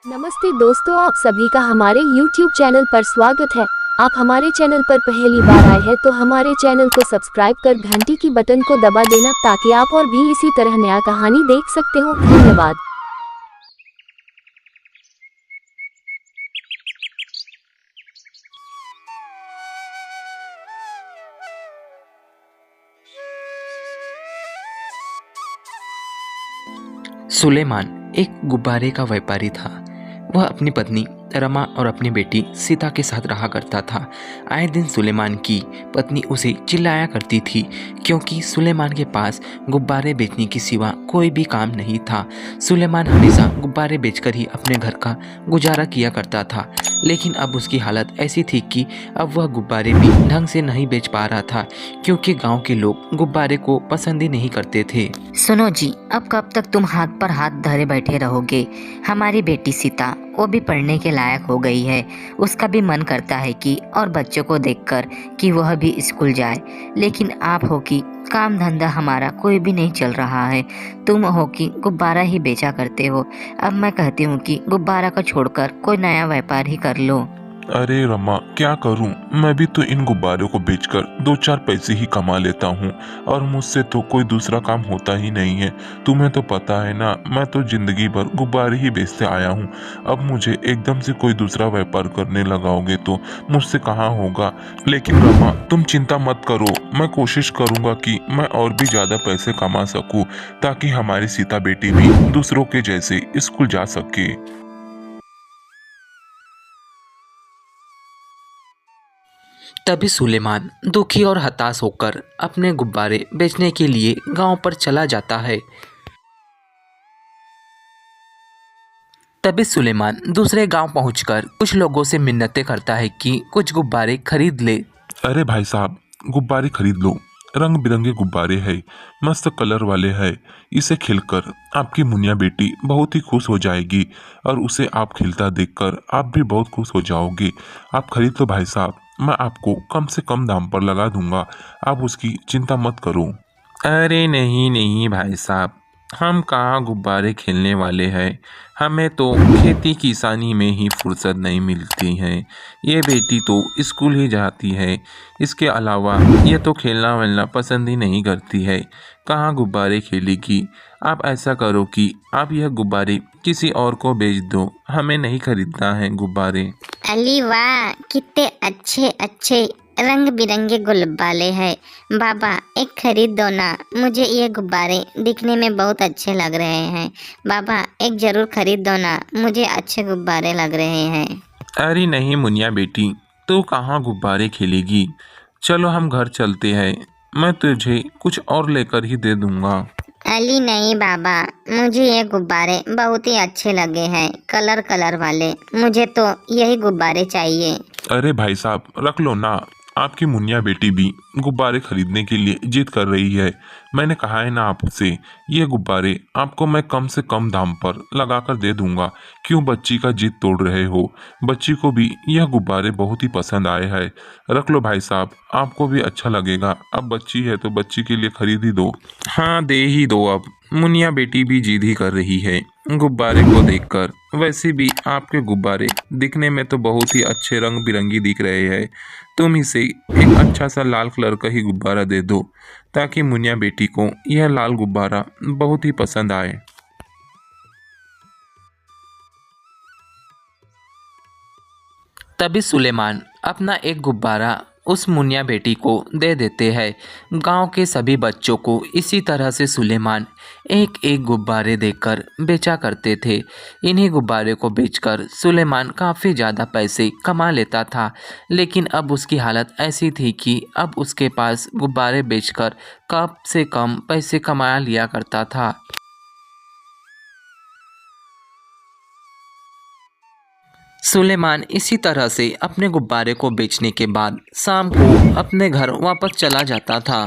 नमस्ते दोस्तों, आप सभी का हमारे YouTube चैनल पर स्वागत है। आप हमारे चैनल पर पहली बार आए हैं तो हमारे चैनल को सब्सक्राइब कर घंटी की बटन को दबा देना ताकि आप और भी इसी तरह नया कहानी देख सकते हो। धन्यवाद। सुलेमान एक गुब्बारे का व्यापारी था। वह अपनी पत्नी रमा और अपनी बेटी सीता के साथ रहा करता था। आए दिन सुलेमान की पत्नी उसे चिल्लाया करती थी क्योंकि सुलेमान के पास गुब्बारे बेचने के सिवा कोई भी काम नहीं था। सुलेमान हमेशा गुब्बारे बेचकर ही अपने घर का गुजारा किया करता था, लेकिन अब उसकी हालत ऐसी थी कि अब वह गुब्बारे भी ढंग से नहीं बेच पा रहा था क्योंकि गांव के लोग गुब्बारे को पसंद ही नहीं करते थे। सुनो जी, अब कब तक तुम हाथ पर हाथ धरे बैठे रहोगे? हमारी बेटी सीता वो भी पढ़ने के लायक हो गई है। उसका भी मन करता है कि और बच्चों को देखकर कि वह भी स्कूल जाए, लेकिन आप हो कि काम धंधा हमारा कोई भी नहीं चल रहा है। तुम हो कि गुब्बारा ही बेचा करते हो। अब मैं कहती हूँ कि गुब्बारा को छोड़कर कोई नया व्यापार ही कर लो। अरे रमा, क्या करूं? मैं भी तो इन गुब्बारों को बेचकर 2-4 पैसे ही कमा लेता हूं और मुझसे तो कोई दूसरा काम होता ही नहीं है। तुम्हें तो पता है ना, मैं तो जिंदगी भर गुब्बारे ही बेचते आया हूं। अब मुझे एकदम से कोई दूसरा व्यापार करने लगाओगे तो मुझसे कहाँ होगा। लेकिन रमा, तुम चिंता मत करो, मैं कोशिश करूंगा कि मैं और भी ज्यादा पैसे कमा सकूं ताकि हमारी सीता बेटी भी दूसरों के जैसे स्कूल जा सके। तभी सुलेमान दुखी और हताश होकर अपने गुब्बारे बेचने के लिए गांव पर चला जाता है। तभी सुलेमान दूसरे गांव पहुंचकर कुछ लोगों से मिन्नतें करता है कि कुछ गुब्बारे खरीद ले। अरे भाई साहब, गुब्बारे खरीद लो। रंग बिरंगे गुब्बारे हैं, मस्त कलर वाले हैं। इसे खिलकर आपकी मुनिया बेटी बहुत ही खुश हो जाएगी और उसे आप खिलता देखकर आप भी बहुत खुश हो जाओगे। आप खरीद लो भाई साहब, मैं आपको कम से कम दाम पर लगा दूंगा। आप उसकी चिंता मत करो। अरे नहीं नहीं भाई साहब, हम कहाँ गुब्बारे खेलने वाले हैं। हमें तो खेती किसानी में ही फुर्सत नहीं मिलती है। ये बेटी तो स्कूल ही जाती है, इसके अलावा ये तो खेलना वेलना पसंद ही नहीं करती है। कहाँ गुब्बारे खेलेगी। आप ऐसा करो कि आप यह गुब्बारे किसी और को बेच दो, हमें नहीं खरीदना है गुब्बारे। अली वाह, कितने अच्छे अच्छे रंग बिरंगे गुब्बारे हैं। बाबा, एक खरीद दो ना, मुझे ये गुब्बारे दिखने में बहुत अच्छे लग रहे हैं। बाबा, एक जरूर खरीद दो ना, मुझे अच्छे गुब्बारे लग रहे हैं। अरे नहीं मुनिया बेटी, तू कहाँ गुब्बारे खेलेगी। चलो हम घर चलते हैं, मैं तुझे कुछ और लेकर ही दे दूँगा। अली नहीं बाबा, मुझे ये गुब्बारे बहुत ही अच्छे लगे हैं, कलर कलर वाले। मुझे तो यही गुब्बारे चाहिए। अरे भाई साहब, रख लो ना। आपकी मुनिया बेटी भी गुब्बारे खरीदने के लिए जिद कर रही है। मैंने कहा है ना आपसे, ये गुब्बारे आपको मैं कम से कम दाम पर लगा कर दे दूंगा। क्यों बच्ची का जिद तोड़ रहे हो? बच्ची को भी यह गुब्बारे बहुत ही पसंद आए हैं। रख लो भाई साहब, आपको भी अच्छा लगेगा। अब बच्ची है तो बच्ची के लिए खरीद ही दो। हाँ दे ही दो अब, मुनिया बेटी भी जिद ही कर रही है गुब्बारे को देखकर। वैसे भी आपके गुब्बारे दिखने में तो बहुत ही अच्छे रंग बिरंगी दिख रहे हैं। तुम इसे एक अच्छा सा लाल कलर का ही गुब्बारा दे दो ताकि मुनिया बेटी को यह लाल गुब्बारा बहुत ही पसंद आए। तभी सुलेमान अपना एक गुब्बारा उस मुनिया बेटी को दे देते हैं। गांव के सभी बच्चों को इसी तरह से सुलेमान एक एक गुब्बारे देकर बेचा करते थे। इन्हीं गुब्बारे को बेचकर सुलेमान काफ़ी ज़्यादा पैसे कमा लेता था, लेकिन अब उसकी हालत ऐसी थी कि अब उसके पास गुब्बारे बेचकर कम से कम पैसे कमा लिया करता था। सुलेमान इसी तरह से अपने गुब्बारे को बेचने के बाद शाम को अपने घर वापस चला जाता था।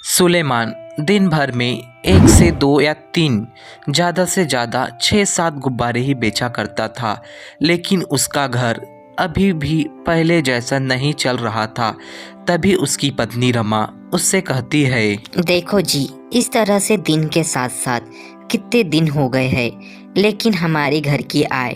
सुलेमान दिन भर में 1 से 2 या 3, ज़्यादा से ज़्यादा 6-7 गुब्बारे ही बेचा करता था, लेकिन उसका घर अभी भी पहले जैसा नहीं चल रहा था। तभी उसकी पत्नी रमा उससे कहती है, देखो जी, इस तरह से दिन के साथ साथ कितने दिन हो गए हैं। लेकिन हमारी घर की आय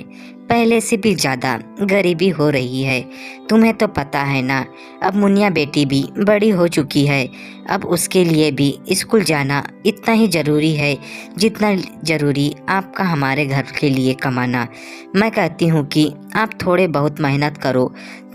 पहले से भी ज़्यादा गरीबी हो रही है। तुम्हें तो पता है ना, अब मुनिया बेटी भी बड़ी हो चुकी है। अब उसके लिए भी स्कूल जाना इतना ही ज़रूरी है जितना ज़रूरी आपका हमारे घर के लिए कमाना। मैं कहती हूँ कि आप थोड़े बहुत मेहनत करो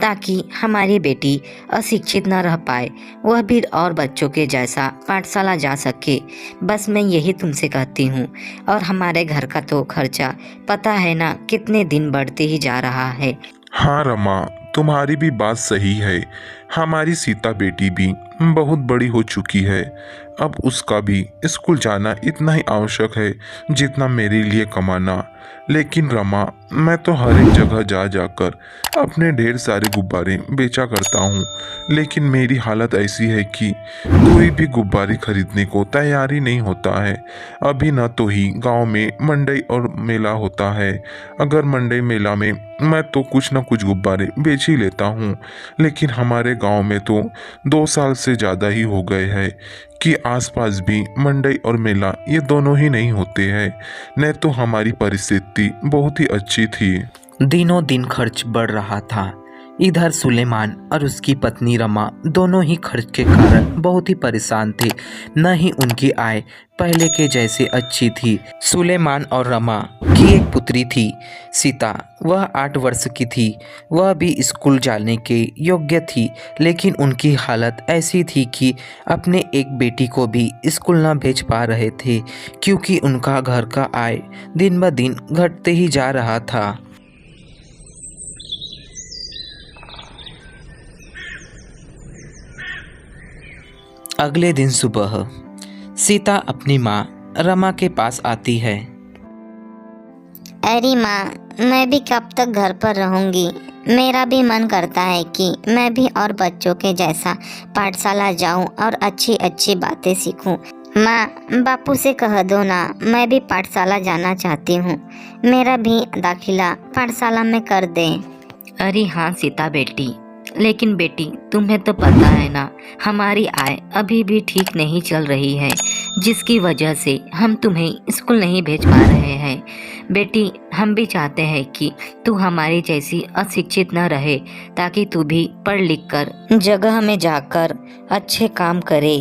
ताकि हमारी बेटी अशिक्षित न रह पाए, वह भी और बच्चों के जैसा पाठशाला जा सके। बस मैं यही तुमसे कहती हूँ। और हमारे घर का तो खर्चा पता है ना कितने दिन बढ़ते ही जा रहा है। हाँ रमा, तुम्हारी भी बात सही है। हमारी सीता बेटी भी बहुत बड़ी हो चुकी है। अब उसका भी स्कूल जाना इतना ही आवश्यक है जितना मेरे लिए कमाना। लेकिन रमा, मैं तो हर एक जगह जा जाकर अपने ढेर सारे गुब्बारे बेचा करता हूँ, लेकिन मेरी हालत ऐसी है कि कोई भी गुब्बारे खरीदने को तैयार ही नहीं होता है। अभी न तो ही गांव में मंडई और मेला होता है। अगर मंडई मेला में मैं तो कुछ न कुछ गुब्बारे बेच ही लेता हूँ, लेकिन हमारे गांव में तो 2 साल से ज़्यादा ही हो गए हैं कि आसपास भी मंडई और मेला ये दोनों ही नहीं होते हैं। नहीं तो हमारी परिस्थिति बहुत ही अच्छी थी। दिनों दिन खर्च बढ़ रहा था। इधर सुलेमान और उसकी पत्नी रमा दोनों ही खर्च के कारण बहुत ही परेशान थे। न ही उनकी आय पहले के जैसे अच्छी थी। सुलेमान और रमा की एक पुत्री थी सीता। वह 8 वर्ष की थी। वह भी स्कूल जाने के योग्य थी, लेकिन उनकी हालत ऐसी थी कि अपने एक बेटी को भी स्कूल न भेज पा रहे थे, क्योंकि उनका घर का आय दिन ब दिन घटते ही जा रहा था। अगले दिन सुबह सीता अपनी माँ रमा के पास आती है। अरे माँ, मैं भी कब तक घर पर रहूँगी। मेरा भी मन करता है कि मैं भी और बच्चों के जैसा पाठशाला जाऊँ और अच्छी अच्छी बातें सीखूँ। माँ, बापू से कह दो ना, मैं भी पाठशाला जाना चाहती हूँ। मेरा भी दाखिला पाठशाला में कर दें। अरे हाँ सीता बेटी, लेकिन बेटी तुम्हें तो पता है ना, हमारी आय अभी भी ठीक नहीं चल रही है, जिसकी वजह से हम तुम्हें स्कूल नहीं भेज पा रहे हैं। बेटी, हम भी चाहते हैं कि तू हमारी जैसी अशिक्षित न रहे, ताकि तू भी पढ़ लिख कर जगह में जाकर अच्छे काम करे,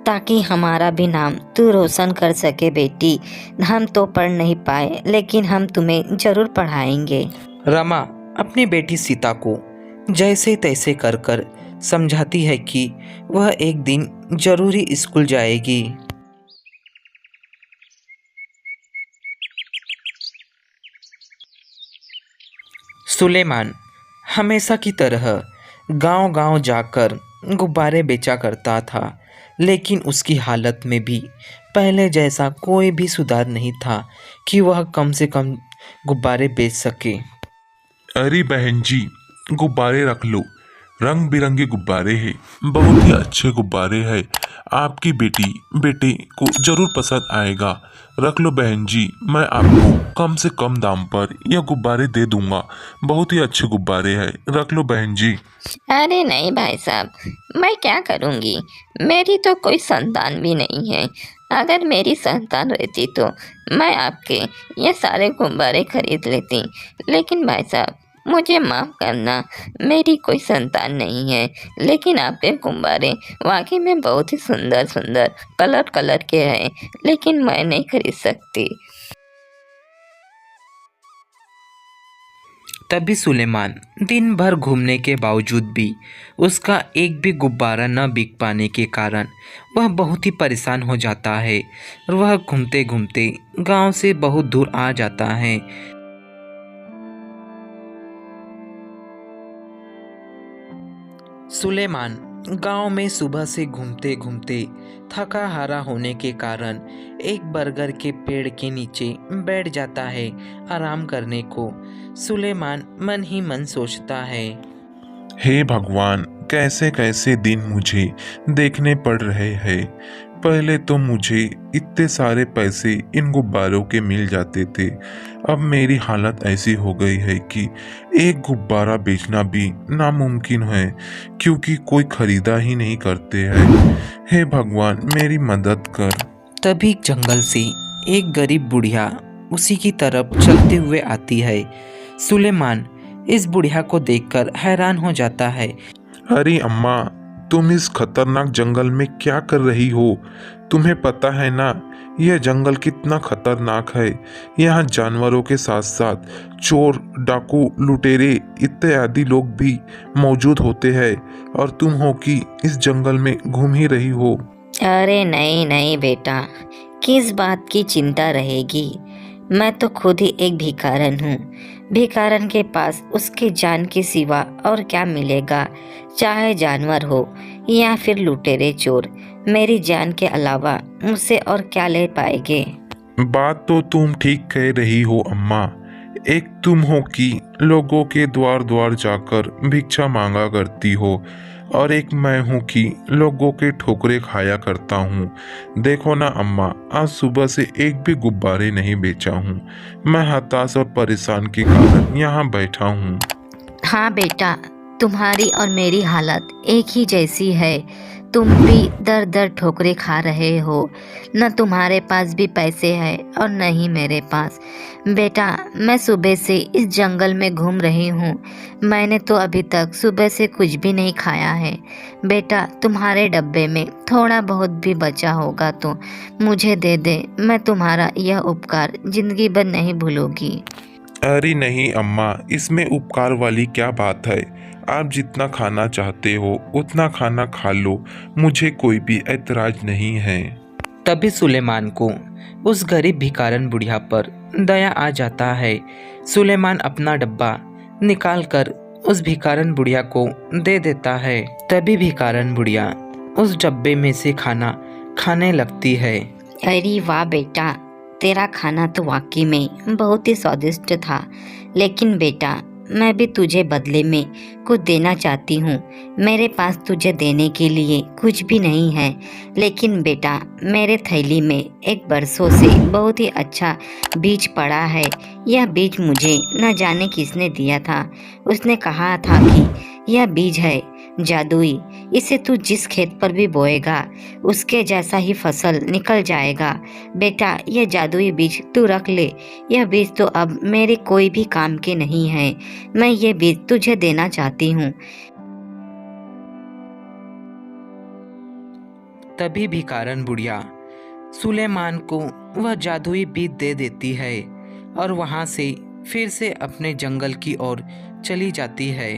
ताकि हमारा भी नाम तू रोशन कर सके। बेटी, हम तो पढ़ नहीं पाए, लेकिन हम तुम्हें ज़रूर पढ़ाएंगे। रमा अपनी बेटी सीता को जैसे तैसे कर कर समझाती है कि वह एक दिन जरूरी स्कूल जाएगी। सुलेमान हमेशा की तरह गांव-गांव जाकर गुब्बारे बेचा करता था, लेकिन उसकी हालत में भी पहले जैसा कोई भी सुधार नहीं था कि वह कम से कम गुब्बारे बेच सके। अरे बहन जी, गुब्बारे रख लो। रंग बिरंगे गुब्बारे हैं, बहुत ही अच्छे गुब्बारे हैं। आपकी बेटे को जरूर पसंद आएगा। रख लो बहन जी, मैं आपको कम से कम दाम पर यह गुब्बारे दे दूंगा। बहुत ही अच्छे गुब्बारे हैं, रख लो बहन जी। अरे नहीं भाई साहब, मैं क्या करूँगी, मेरी तो कोई संतान भी नहीं है। अगर मेरी संतान रहती तो मैं आपके ये सारे गुब्बारे खरीद लेती, लेकिन भाई साहब मुझे माफ़ करना, मेरी कोई संतान नहीं है। लेकिन आपके गुब्बारे वाकई में बहुत ही सुंदर सुंदर कलर के हैं, लेकिन मैं नहीं खरीद सकती। तभी सुलेमान दिन भर घूमने के बावजूद भी उसका एक भी गुब्बारा न बिक पाने के कारण वह बहुत ही परेशान हो जाता है और वह घूमते घूमते गांव से बहुत दूर आ जाता है। सुलेमान गांव में सुबह से घूमते घूमते थका हारा होने के कारण एक बरगद के पेड़ के नीचे बैठ जाता है आराम करने को। सुलेमान मन ही मन सोचता है, हे भगवान, कैसे कैसे दिन मुझे देखने पड़ रहे हैं। पहले तो मुझे इतने सारे पैसे इन गुब्बारों के मिल जाते थे, अब मेरी हालत ऐसी हो गई है कि एक गुब्बारा बेचना भी नामुमकिन है, क्योंकि कोई खरीदा ही नहीं करते हैं। हे भगवान, मेरी मदद कर। तभी जंगल से एक गरीब बुढ़िया उसी की तरफ चलते हुए आती है। सुलेमान इस बुढ़िया को देखकर हैरान हो जाता है। अरे अम्मा, तुम इस खतरनाक जंगल में क्या कर रही हो? तुम्हें पता है ना यह जंगल कितना खतरनाक है। यहाँ जानवरों के साथ साथ चोर, डाकू, लुटेरे इत्यादि लोग भी मौजूद होते हैं और तुम हो कि इस जंगल में घूम ही रही हो। अरे नहीं नहीं बेटा, किस बात की चिंता रहेगी। मैं तो खुद ही एक भिखारन हूँ। भिखारन के पास उसके जान के सिवा और क्या मिलेगा, चाहे जानवर हो या फिर लुटेरे चोर। मेरी जान के अलावा मुझसे और क्या ले पाएंगे। बात तो तुम ठीक कह रही हो अम्मा। एक तुम हो कि लोगों के द्वार द्वार जाकर भिक्षा मांगा करती हो और एक मैं हूँ कि लोगों के ठोकरे खाया करता हूँ। देखो ना अम्मा, आज सुबह से एक भी गुब्बारे नहीं बेचा हूँ। मैं हताश और परेशान के कारण यहाँ बैठा हूँ। हाँ बेटा, तुम्हारी और मेरी हालत एक ही जैसी है। तुम भी दर दर ठोकरे खा रहे हो। न तुम्हारे पास भी पैसे हैं और न ही मेरे पास। बेटा, मैं सुबह से इस जंगल में घूम रही हूँ। मैंने तो अभी तक सुबह से कुछ भी नहीं खाया है। बेटा, तुम्हारे डब्बे में थोड़ा बहुत भी बचा होगा तो मुझे दे दे। मैं तुम्हारा यह उपकार जिंदगी भर नहीं भूलूंगी। अरे नहीं अम्मा, इसमें उपकार वाली क्या बात है। आप जितना खाना चाहते हो उतना खाना खा लो, मुझे कोई भी ऐतराज नहीं है। तभी सुलेमान को उस गरीब भिखारन बुढ़िया पर दया आ जाता है। सुलेमान अपना डब्बा निकालकर उस भिखारन बुढ़िया को दे देता है। तभी भिखारन बुढ़िया उस डब्बे में से खाना खाने लगती है। अरे वाह बेटा, तेरा खाना तो वाकई में बहुत ही स्वादिष्ट था। लेकिन बेटा, मैं भी तुझे बदले में कुछ देना चाहती हूँ। मेरे पास तुझे देने के लिए कुछ भी नहीं है, लेकिन बेटा, मेरे थैली में एक बरसों से बहुत ही अच्छा बीज पड़ा है। यह बीज मुझे न जाने किसने दिया था। उसने कहा था कि यह बीज है जादुई, इसे तू जिस खेत पर भी बोएगा उसके जैसा ही फसल निकल जाएगा। बेटा, यह जादुई बीज तू रख ले। यह बीज तो अब मेरे कोई भी काम के नहीं है। मैं ये बीज तुझे देना चाहती हूँ। तभी भिखारन बुढ़िया सुलेमान को वह जादुई बीज दे देती है और वहां से फिर से अपने जंगल की ओर चली जाती है।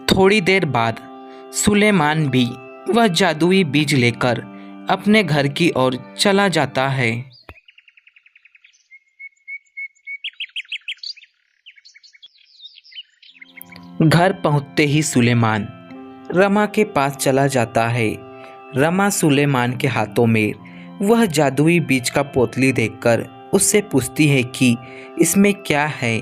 थोड़ी देर बाद सुलेमान भी वह जादुई बीज लेकर अपने घर की ओर चला जाता है। घर पहुंचते ही सुलेमान रमा के पास चला जाता है। रमा सुलेमान के हाथों में वह जादुई बीज का पोतली देखकर उससे पूछती है कि इसमें क्या है।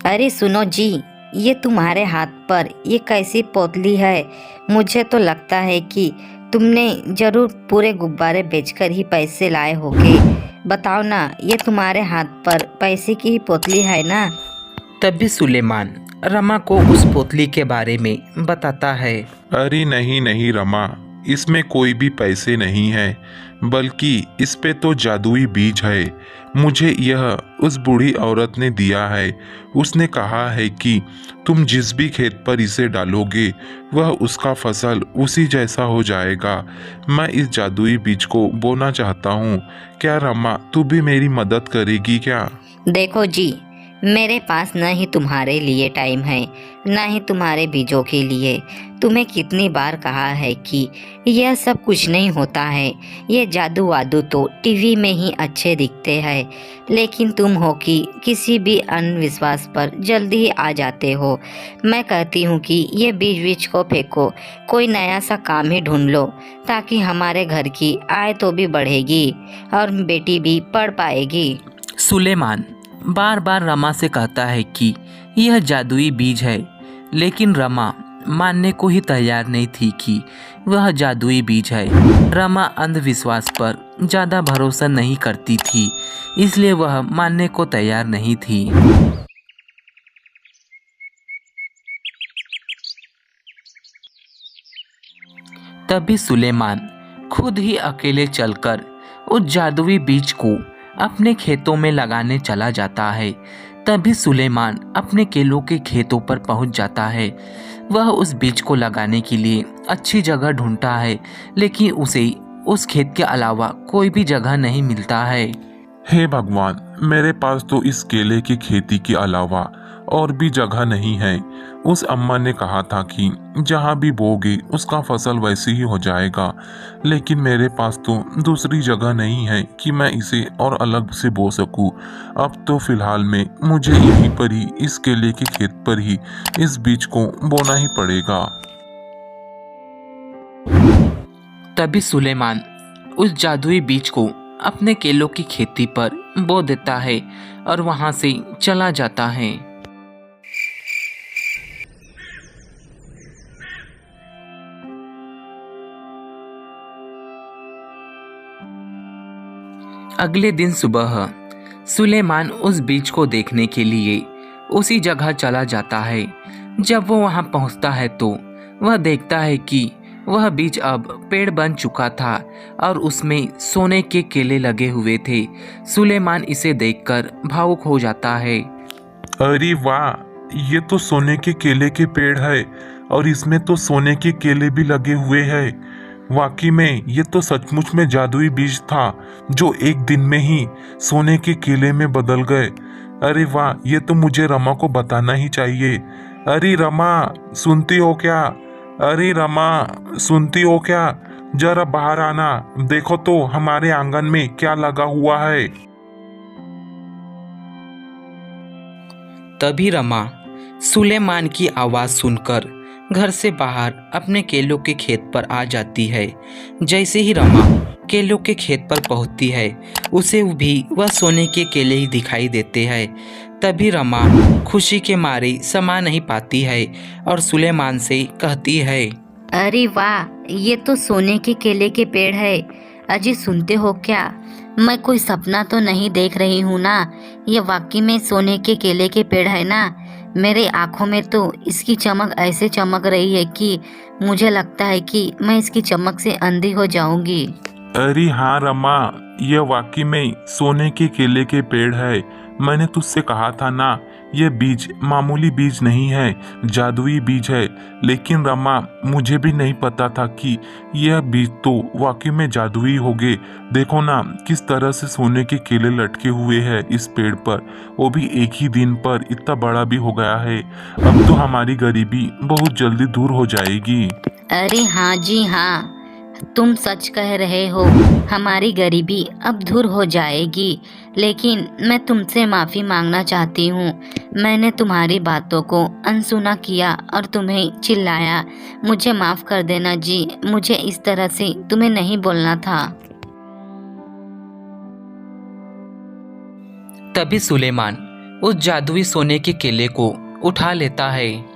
अरे सुनो जी, ये तुम्हारे हाथ पर ये कैसी पोतली है? मुझे तो लगता है कि तुमने जरूर पूरे गुब्बारे बेचकर ही पैसे लाए होगे। बताओ ना, ये तुम्हारे हाथ पर पैसे की ही पोतली है ना? तभी सुलेमान रमा को उस पोतली के बारे में बताता है। अरे नहीं नहीं रमा, इसमें कोई भी पैसे नहीं है, बल्कि इस पे तो जादुई बीज है। मुझे यह उस बूढ़ी औरत ने दिया है। उसने कहा है कि तुम जिस भी खेत पर इसे डालोगे वह उसका फसल उसी जैसा हो जाएगा। मैं इस जादुई बीज को बोना चाहता हूँ। क्या रमा, तू भी मेरी मदद करेगी क्या? देखो जी, मेरे पास न ही तुम्हारे लिए टाइम है न ही तुम्हारे बीजों के लिए। तुम्हें कितनी बार कहा है कि यह सब कुछ नहीं होता है। ये जादू वादू तो टीवी में ही अच्छे दिखते हैं, लेकिन तुम हो कि किसी भी अंधविश्वास पर जल्दी ही आ जाते हो। मैं कहती हूँ कि ये बीज को फेंको, कोई नया सा काम ही ढूंढ लो, ताकि हमारे घर की आय तो भी बढ़ेगी और बेटी भी पढ़ पाएगी। सुलेमान बार बार रमा से कहता है कि यह जादुई बीज है, लेकिन रमा मानने को ही तैयार नहीं थी कि वह जादुई बीज है। रमा अंधविश्वास पर ज़्यादा भरोसा नहीं करती थी, इसलिए वह मानने को तैयार नहीं थी। तभी सुलेमान खुद ही अकेले चलकर उस जादुई बीज को अपने खेतों में लगाने चला जाता है। तभी सुलेमान अपने केलों के खेतों पर पहुंच जाता है। वह उस बीज को लगाने के लिए अच्छी जगह ढूंढता है, लेकिन उसे उस खेत के अलावा कोई भी जगह नहीं मिलता है। हे भगवान, मेरे पास तो इस केले की खेती के अलावा और भी जगह नहीं है। उस अम्मा ने कहा था कि जहाँ भी बोगे उसका फसल वैसे ही हो जाएगा, लेकिन मेरे पास तो दूसरी जगह नहीं है कि मैं इसे और अलग से बो सकूं। अब तो फिलहाल में मुझे यहीं पर ही इस केले के खेत पर ही इस बीज को बोना ही पड़ेगा। तभी सुलेमान उस जादुई बीज को अपने केलों की खेती पर बो देता है और वहां से चला जाता है। अगले दिन सुबह सुलेमान उस बीज को देखने के लिए उसी जगह चला जाता है। जब वो वहां पहुंचता है तो वह देखता है कि वह बीज अब पेड़ बन चुका था और उसमें सोने के केले लगे हुए थे। सुलेमान इसे देखकर भावुक हो जाता है। अरे वाह, ये तो सोने के केले के पेड़ है और इसमें तो सोने के केले भी लगे हुए हैं। वाकई में ये तो सचमुच में जादुई बीज था जो एक दिन में ही सोने के केले में बदल गए। अरे वाह, ये तो मुझे रमा को बताना ही चाहिए। अरे रमा, सुनती हो क्या? अरे रमा, सुनती हो क्या? जरा बाहर आना, देखो तो हमारे आंगन में क्या लगा हुआ है। तभी रमा सुलेमान की आवाज सुनकर घर से बाहर अपने केलों के खेत पर आ जाती है। जैसे ही रमा केलों के खेत पर पहुंचती है, उसे भी वह सोने के केले ही दिखाई देते हैं। तभी रमा खुशी के मारे समा नहीं पाती है और सुलेमान से कहती है, अरे वाह, ये तो सोने के केले के पेड़ है। अजी सुनते हो क्या? मैं कोई सपना तो नहीं देख रही हूँ ना? ये वाकई में सोने के केले के पेड़ है ना? मेरे आँखों में तो इसकी चमक ऐसे चमक रही है कि मुझे लगता है कि मैं इसकी चमक से अंधी हो जाऊंगी। अरे हाँ रमा, ये वाकई में सोने के केले के पेड़ है। मैंने तुझसे कहा था ना, ये बीज मामूली बीज नहीं है, जादुई बीज है। लेकिन रमा, मुझे भी नहीं पता था कि यह बीज तो वाकई में जादुई होगे। देखो ना किस तरह से सोने के केले लटके हुए हैं इस पेड़ पर, वो भी एक ही दिन पर इतना बड़ा भी हो गया है। अब तो हमारी गरीबी बहुत जल्दी दूर हो जाएगी। अरे हाँ जी हाँ, तुम सच कह रहे हो, हमारी गरीबी अब दूर हो जाएगी। लेकिन मैं तुमसे माफ़ी मांगना चाहती हूँ। मैंने तुम्हारी बातों को अनसुना किया और तुम्हें चिल्लाया। मुझे माफ़ कर देना जी, मुझे इस तरह से तुम्हें नहीं बोलना था। तभी सुलेमान उस जादुई सोने के केले को उठा लेता है।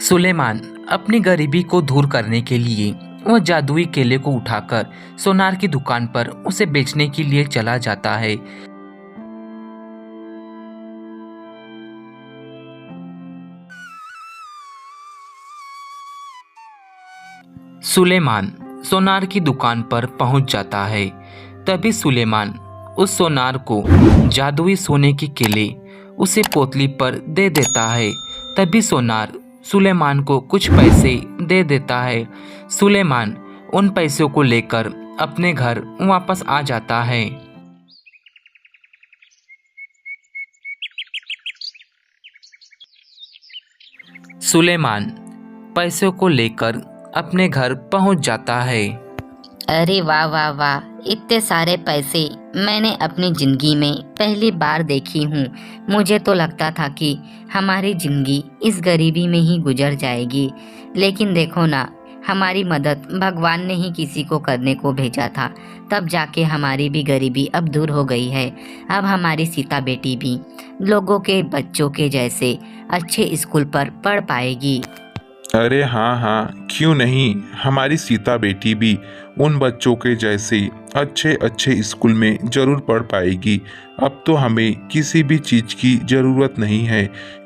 सुलेमान अपनी गरीबी को दूर करने के लिए वह जादुई केले को उठाकर सोनार की दुकान पर उसे बेचने के लिए चला जाता है। सुलेमान सोनार की दुकान पर पहुंच जाता है। तभी सुलेमान उस सोनार को जादुई सोने के केले उसे पोतली पर दे देता है। तभी सोनार सुलेमान को कुछ पैसे दे देता है। सुलेमान उन पैसों को लेकर अपने घर वापस आ जाता है। सुलेमान पैसों को लेकर अपने घर पहुंच जाता है। अरे वाह वाह वाह, इतने सारे पैसे मैंने अपनी ज़िंदगी में पहली बार देखी हूँ। मुझे तो लगता था कि हमारी ज़िंदगी इस गरीबी में ही गुजर जाएगी, लेकिन देखो ना, हमारी मदद भगवान ने ही किसी को करने को भेजा था, तब जाके हमारी भी गरीबी अब दूर हो गई है। अब हमारी सीता बेटी भी लोगों के बच्चों के जैसे अच्छे स्कूल पर पढ़ पाएगी। अरे हाँ हाँ, क्यों नहीं। हमारी सीता बेटी भी उन बच्चों के जैसे अच्छे अच्छे स्कूल में ज़रूर पढ़ पाएगी। अब तो हमें किसी भी चीज़ की ज़रूरत नहीं है,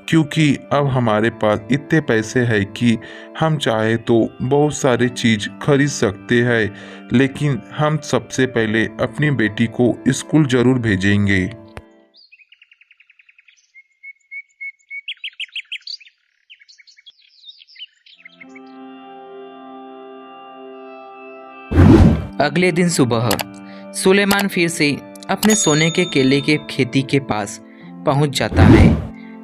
क्योंकि अब हमारे पास इतने पैसे हैं कि हम चाहे तो बहुत सारे चीज़ खरीद सकते हैं। लेकिन हम सबसे पहले अपनी बेटी को स्कूल ज़रूर भेजेंगे। अगले दिन सुबह सुलेमान फिर से अपने सोने के केले के खेती के पास पहुंच जाता है।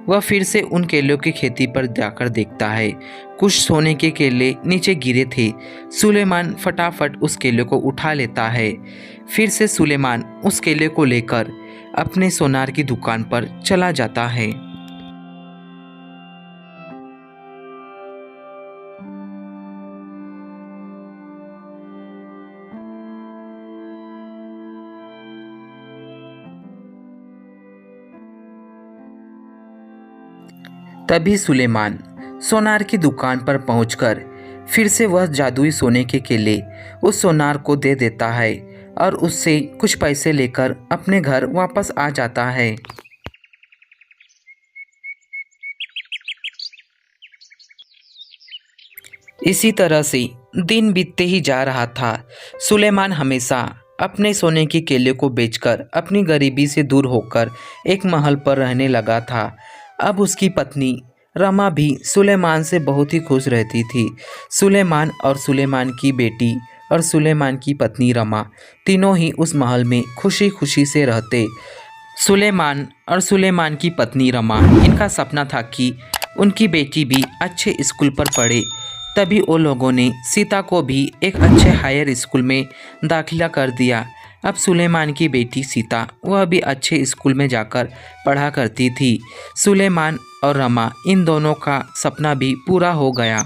वह फिर से उन केलों की खेती पर जाकर देखता है। कुछ सोने के केले नीचे गिरे थे। सुलेमान फटाफट उस केले को उठा लेता है। फिर से सुलेमान उस केले को लेकर अपने सोनार की दुकान पर चला जाता है। तभी सुलेमान सोनार की दुकान पर पहुंचकर फिर से वह जादुई सोने के केले उस सोनार को दे देता है और उससे कुछ पैसे लेकर अपने घर वापस आ जाता है। इसी तरह से दिन बीतते ही जा रहा था। सुलेमान हमेशा अपने सोने के केले को बेचकर अपनी गरीबी से दूर होकर एक महल पर रहने लगा था। अब उसकी पत्नी रमा भी सुलेमान से बहुत ही खुश रहती थी। सुलेमान और सुलेमान की बेटी और सुलेमान की पत्नी रमा तीनों ही उस महल में खुशी खुशी से रहते। सुलेमान और सुलेमान की पत्नी रमा, इनका सपना था कि उनकी बेटी भी अच्छे स्कूल पर पढ़े। तभी वो लोगों ने सीता को भी एक अच्छे हायर स्कूल में दाखिला कर दिया। अब सुलेमान की बेटी सीता वह भी अच्छे स्कूल में जाकर पढ़ा करती थी। सुलेमान और रमा इन दोनों का सपना भी पूरा हो गया।